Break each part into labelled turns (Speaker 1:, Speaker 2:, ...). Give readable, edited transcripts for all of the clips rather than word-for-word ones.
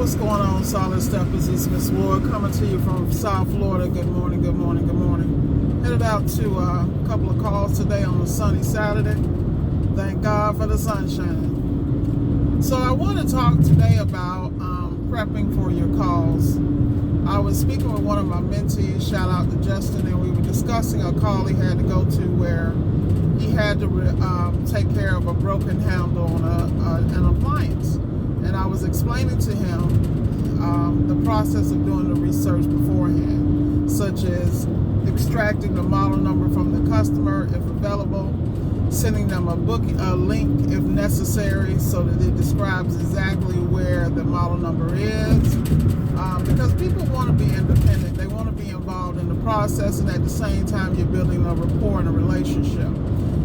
Speaker 1: what's going on, Solid Steppers? It's Miss Ward coming to you from South Florida. Good morning, good morning, good morning. Headed out to a couple of calls today on a sunny Saturday. Thank God for the sunshine. So I want to talk today about prepping for your calls. I was speaking with one of my mentees, shout out to Justin, and we were discussing a call he had to go to where he had to take care of a broken handle on an appliance. And I was explaining to him the process of doing the research beforehand, such as extracting the model number from the customer if available, sending them a link if necessary so that it describes exactly where the model number is. Because people want to be independent, they want to be involved in the process, and at the same time you're building a rapport and a relationship.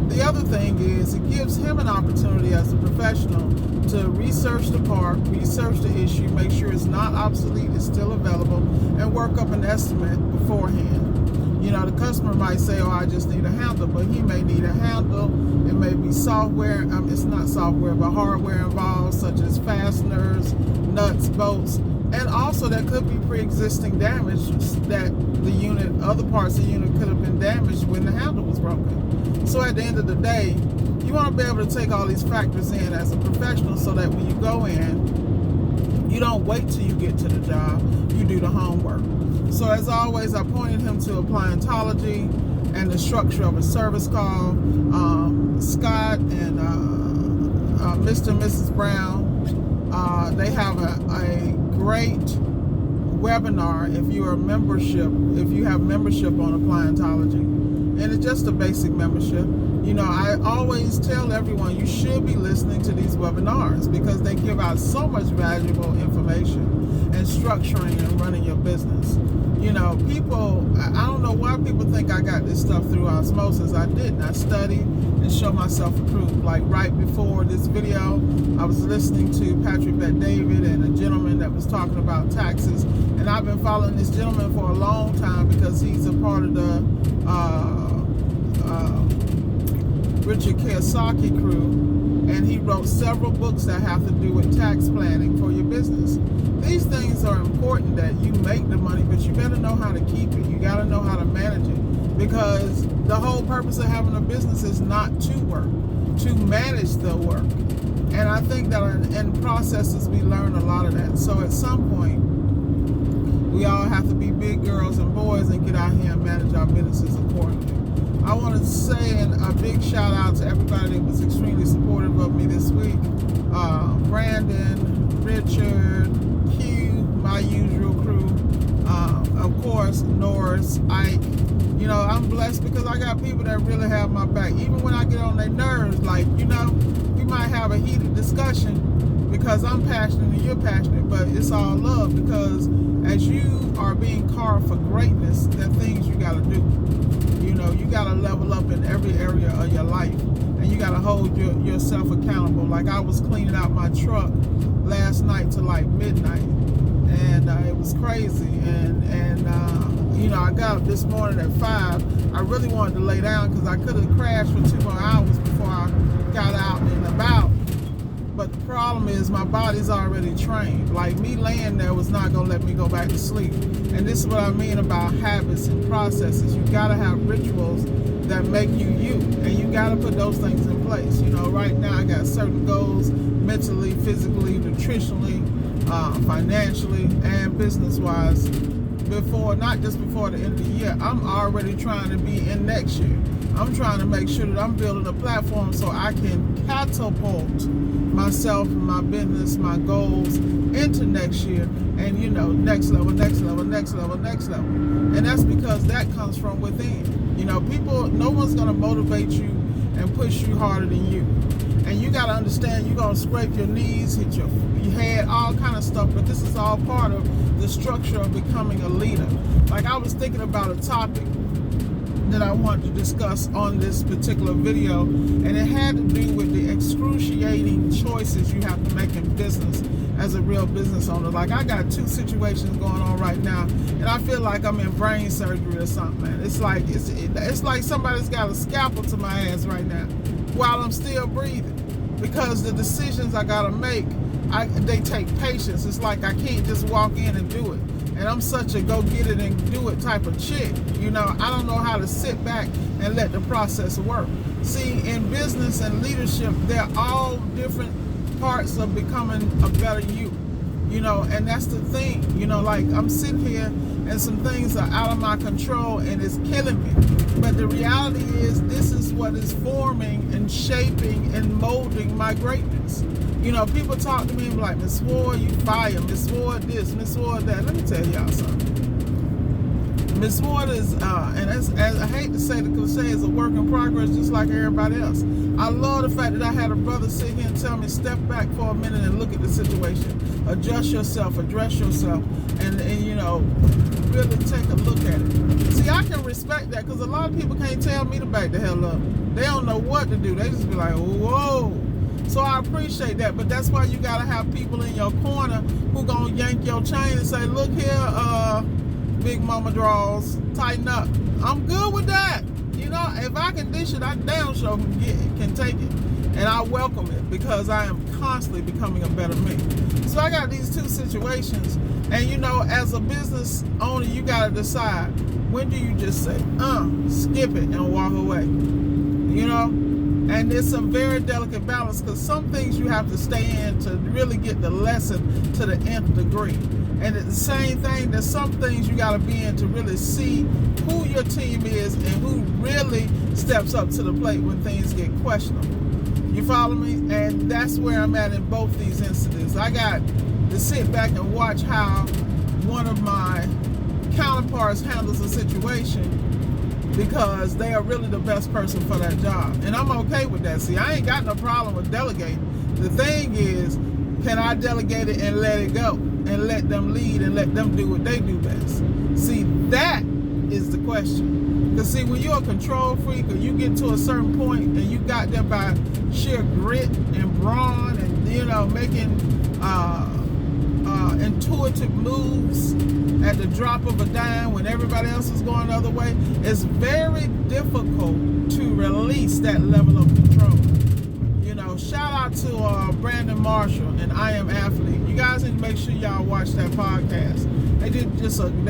Speaker 1: The other thing is it gives him an opportunity as a professional to research the part, research the issue, make sure it's not obsolete, it's still available, and work up an estimate beforehand. You know, the customer might say, oh, I just need a handle, but he may need a handle. It may be software, it's not software, but hardware involved, such as fasteners, nuts, bolts, and also there could be pre-existing damage that the unit, other parts of the unit could have been damaged when the handle was broken. So at the end of the day, you want to be able to take all these factors in as a professional so that when you go in, you don't wait till you get to the job, you do the homework. So as always, I pointed him to appliantology and the structure of a service call. Scott and Mr. and Mrs. Brown, they have a great webinar if you have membership on appliantology. And it's just a basic membership. You know, I always tell everyone you should be listening to these webinars because they give out so much valuable information and structuring and running your business. You know, I don't know why people think I got this stuff through osmosis. I didn't. I studied and show myself approved. Like right before this video, I was listening to Patrick Bet-David and a gentleman that was talking about taxes. And I've been following this gentleman for a long time because he's a part of the Richard Kiyosaki crew, and he wrote several books that have to do with tax planning for your business. These things are important that you make the money, but you better know how to keep it. You got to know how to manage it, because the whole purpose of having a business is not to work, to manage the work. And I think that in processes we learn a lot of that. So at some point, we all have to be big girls and boys and get out here and manage our businesses accordingly. I want to say a big shout out to everybody that was extremely supportive of me this week. Brandon, Richard, Q, my usual crew, of course, Norris, Ike. You know, I'm blessed because I got people that really have my back. Even when I get on their nerves, like, you know, we might have a heated discussion because I'm passionate and you're passionate, but it's all love, because as you are being carved for greatness, there are things you got to do. You know, you got to level up in every area of your life, and you got to hold yourself accountable. Like I was cleaning out my truck last night to like midnight, and it was crazy. And you know, I got up this morning at 5. I really wanted to lay down because I could have crashed for 2 more hours before I got out and about. But the problem is my body's already trained. Like me laying there was not going to let me go back to sleep. And this is what I mean about habits and processes. You got to have rituals that make you you. And you got to put those things in place. You know, right now I got certain goals mentally, physically, nutritionally, financially, and business-wise. Not just before the end of the year, I'm already trying to be in next year. I'm trying to make sure that I'm building a platform so I can catapult myself and my business, my goals into next year, and you know, next level, next level, next level, next level. And that's because that comes from within. You know, no one's gonna motivate you and push you harder than you. And you gotta understand, you're gonna scrape your knees, hit your head, all kind of stuff, but this is all part of the structure of becoming a leader. Like I was thinking about a topic that I wanted to discuss on this particular video, and it had to do with the excruciating choices you have to make in business as a real business owner. Like I got 2 situations going on right now, and I feel like I'm in brain surgery or something, man. It's like somebody's got a scalpel to my ass right now while I'm still breathing, because the decisions I gotta make they take patience. It's like I can't just walk in and do it. And I'm such a go get it and do it type of chick. You know, I don't know how to sit back and let the process work. See, in business and leadership, they're all different parts of becoming a better you. You know, and that's the thing. You know, like I'm sitting here and some things are out of my control and it's killing me. But the reality is this is what is forming and shaping and molding my greatness. You know, people talk to me and be like, Miss Ward, you fire, Miss Ward this, Miss Ward that. Let me tell y'all something. Miss Ward is, and as I hate to say the cliche, is a work in progress just like everybody else. I love the fact that I had a brother sit here and tell me, step back for a minute and look at the situation. Adjust yourself, address yourself, and you know, really take a look at it. See, I can respect that because a lot of people can't tell me to back the hell up. They don't know what to do. They just be like, whoa. So I appreciate that, but that's why you gotta have people in your corner who gonna yank your chain and say, look here, Big Mama Draws, tighten up. I'm good with that. You know, if I can dish it, I damn sure can take it. And I welcome it because I am constantly becoming a better me. So I got these two situations. And you know, as a business owner, you gotta decide, when do you just say, skip it and walk away? You know? And it's a very delicate balance because some things you have to stay in to really get the lesson to the nth degree. And it's the same thing, there's some things you got to be in to really see who your team is and who really steps up to the plate when things get questionable. You follow me? And that's where I'm at in both these incidents. I got to sit back and watch how one of my counterparts handles a situation because they are really the best person for that job. And I'm okay with that. See, I ain't got no problem with delegating. The thing is, can I delegate it and let it go? And let them lead and let them do what they do best. See, that is the question. Because see, when you're a control freak or you get to a certain point and you got there by sheer grit and brawn and, you know, making intuitive moves at the drop of a dime when everybody else is going the other way, it's very difficult to release that level of control. You know, shout out to Brandon Marshall and I Am Athlete. You guys need to make sure y'all watch that podcast. They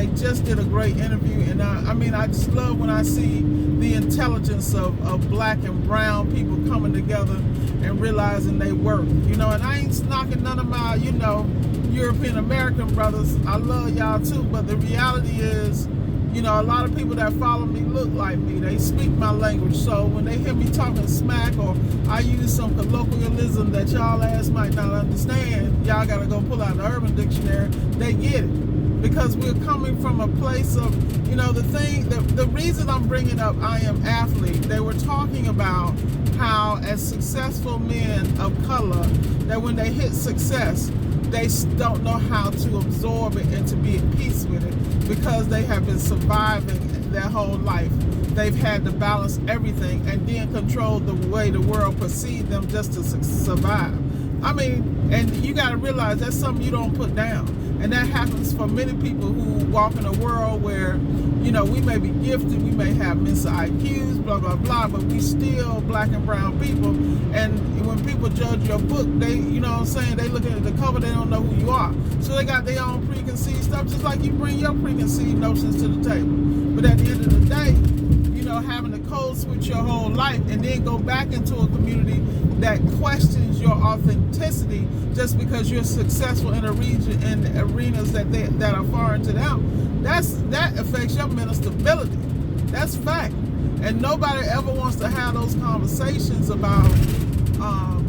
Speaker 1: just did a great interview, and I mean, I just love when I see the intelligence of black and brown people coming together and realizing they work. You know, and I ain't knocking none of my, you know, European American brothers. I love y'all too, but the reality is, you know, a lot of people that follow me look like me. They speak my language. So when they hear me talking smack or I use some colloquialism that y'all ass might not understand, y'all got to go pull out the Urban Dictionary. They get it. Because we're coming from a place of, you know, the reason I'm bringing up I Am Athlete, they were talking about how as successful men of color, that when they hit success, they don't know how to absorb it and to be at peace with it because they have been surviving their whole life. They've had to balance everything and then control the way the world perceives them just to survive. I mean, and you got to realize that's something you don't put down. And that happens for many people who walk in a world where, you know, we may be gifted, we may have mental IQs, blah, blah, blah, but we still black and brown people. And when people judge your book, they, you know what I'm saying, they look at the cover, they don't know who you are. So they got their own preconceived stuff, just like you bring your preconceived notions to the table. But at the end of the day, you know, having to code switch your whole life and then go back into a community that questions your authenticity just because you're successful in a region, in arenas that are foreign to them, that affects your mental stability. That's fact. And nobody ever wants to have those conversations about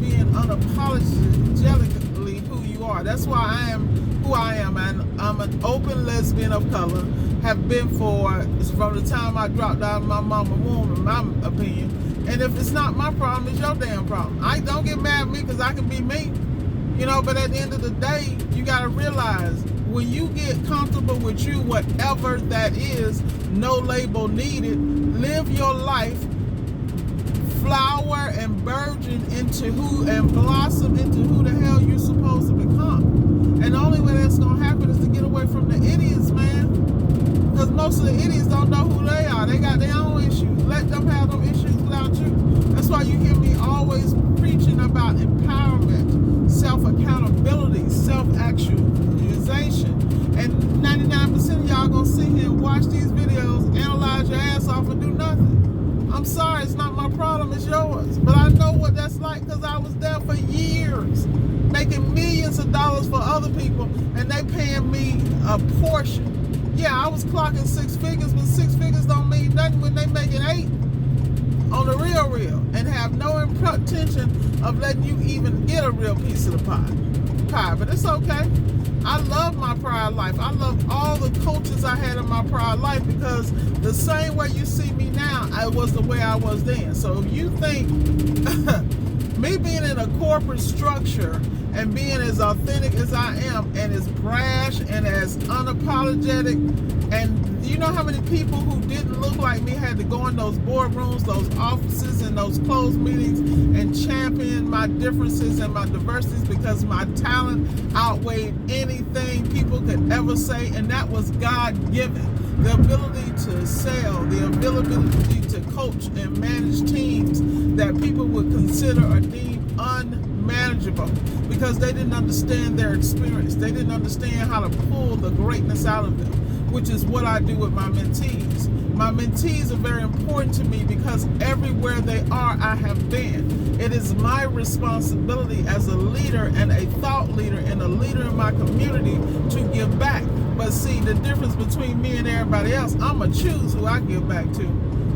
Speaker 1: being unapologetically who you are. That's why I am who I am, and I'm an open lesbian of color, have been from the time I dropped out of my mama's womb, in my opinion. And if it's not my problem, it's your damn problem. Don't get mad at me because I can be me. You know, but at the end of the day, you got to realize when you get comfortable with you, whatever that is, no label needed, live your life, flower and burgeon into who and blossom into who the hell you're supposed to become. And the only way that's going to happen is to get away from the idiots, man. Because most of the idiots don't know who they are. They got their own issues. Let them have them issues without you. That's why you hear me always preaching about empowerment, self-accountability, sit here and watch these videos, analyze your ass off, and do nothing. I'm sorry, it's not my problem, it's yours. But I know what that's like because I was there for years, making millions of dollars for other people, and they paying me a portion. Yeah, I was clocking 6 figures, but 6 figures don't mean nothing when they making 8 on the real, and have no intention of letting you even get a real piece of the pie. But it's okay. I love my prior life. I love all the coaches I had in my prior life because the same way you see me now, I was the way I was then. So if you think me being in a corporate structure and being as authentic as I am and as brash and as unapologetic, and you know how many people who didn't look like me had to go in those boardrooms, those offices, and those closed meetings and champion my differences and my diversities because my talent outweighed anything people could ever say, and that was God-given. The ability to sell, the ability to coach and manage teams that people would consider or deem unmanageable because they didn't understand their experience. They didn't understand how to pull the greatness out of them, which is what I do with my mentees. My mentees are very important to me because everywhere they are, I have been. It is my responsibility as a leader and a thought leader and a leader in my community to give back. But see, the difference between me and everybody else, I'm going to choose who I give back to.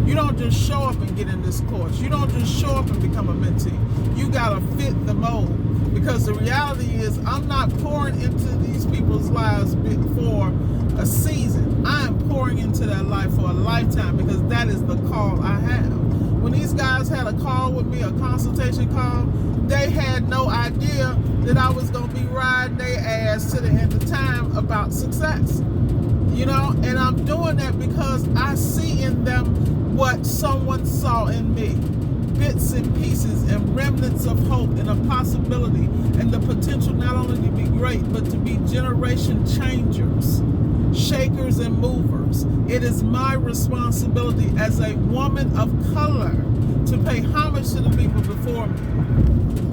Speaker 1: You don't just show up and get in this course. You don't just show up and become a mentee. You got to fit the mold because the reality is I'm not pouring into these people's lives for a season. I am pouring into their life for a lifetime because that is the call I have. When these guys had a call with me, a consultation call, they had no idea that I was going to be riding their ass to the end of time about success. You know, and I'm doing that because I see in them what someone saw in me. Bits and pieces and remnants of hope and a possibility and the potential not only to be great, but to be generation changers, shakers and movers. It is my responsibility as a woman of color to pay homage to the people before me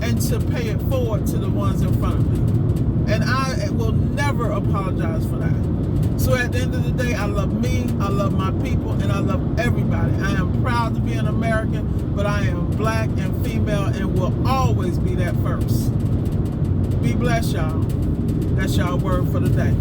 Speaker 1: and to pay it forward to the ones in front of me. And I will never apologize for that. So at the end of the day, I love me, I love my people, and I love everybody. I am proud to be an American, but I am black and female and will always be that first. Be blessed, y'all. That's y'all word for the day.